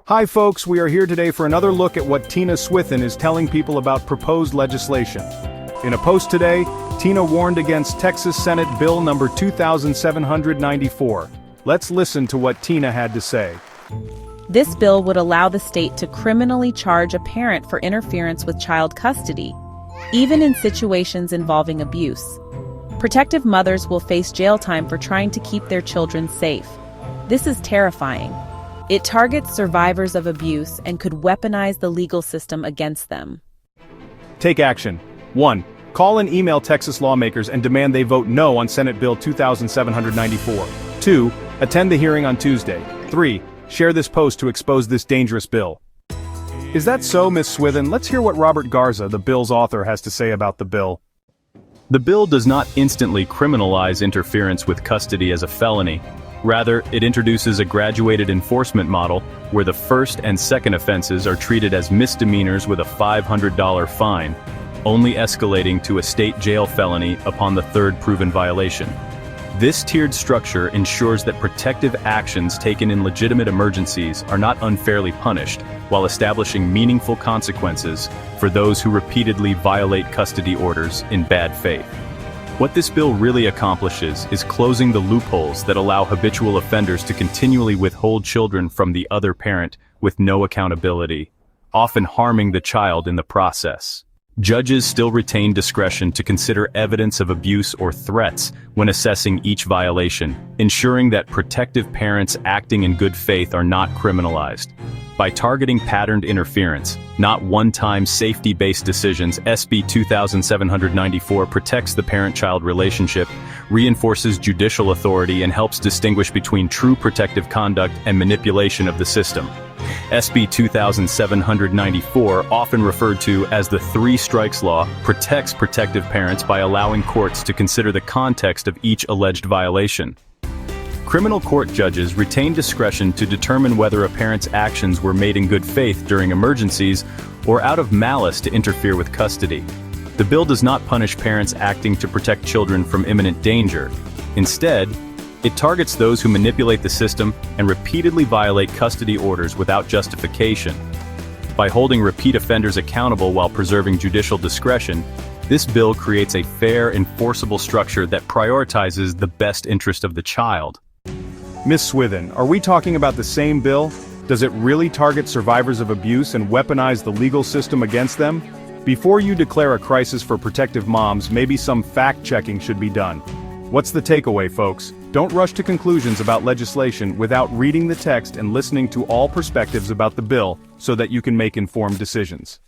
Hi folks, we are here today for another look at what Tina Swithin is telling people about proposed legislation. In a post today, Tina warned against Texas Senate Bill number 2794. Let's listen to what Tina had to say. This bill would allow the state to criminally charge a parent for interference with child custody, even in situations involving abuse. Protective mothers will face jail time for trying to keep their children safe. This is terrifying. It targets survivors of abuse and could weaponize the legal system against them. Take action. 1. Call and email Texas lawmakers and demand they vote no on Senate Bill 2794. 2. Attend the hearing on Tuesday. 3. Share this post to expose this dangerous bill. Is that so, Ms. Swithin? Let's hear what Robert Garza, the bill's author, has to say about the bill. The bill does not instantly criminalize interference with custody as a felony. Rather, it introduces a graduated enforcement model where the first and second offenses are treated as misdemeanors with a $500 fine, only escalating to a state jail felony upon the third proven violation. This tiered structure ensures that protective actions taken in legitimate emergencies are not unfairly punished, while establishing meaningful consequences for those who repeatedly violate custody orders in bad faith. What this bill really accomplishes is closing the loopholes that allow habitual offenders to continually withhold children from the other parent with no accountability, often harming the child in the process. Judges still retain discretion to consider evidence of abuse or threats when assessing each violation, ensuring that protective parents acting in good faith are not criminalized. By targeting patterned interference, not one-time safety-based decisions, SB 2794 protects the parent-child relationship, reinforces judicial authority, and helps distinguish between true protective conduct and manipulation of the system. SB 2794, often referred to as the Three Strikes Law, protects protective parents by allowing courts to consider the context of each alleged violation. Criminal court judges retain discretion to determine whether a parent's actions were made in good faith during emergencies or out of malice to interfere with custody. The bill does not punish parents acting to protect children from imminent danger. Instead, it targets those who manipulate the system and repeatedly violate custody orders without justification. By holding repeat offenders accountable while preserving judicial discretion, this bill creates a fair, enforceable structure that prioritizes the best interest of the child. Ms. Swithin, are we talking about the same bill? Does it really target survivors of abuse and weaponize the legal system against them? Before you declare a crisis for protective moms, maybe some fact-checking should be done. What's the takeaway, folks? Don't rush to conclusions about legislation without reading the text and listening to all perspectives about the bill so that you can make informed decisions.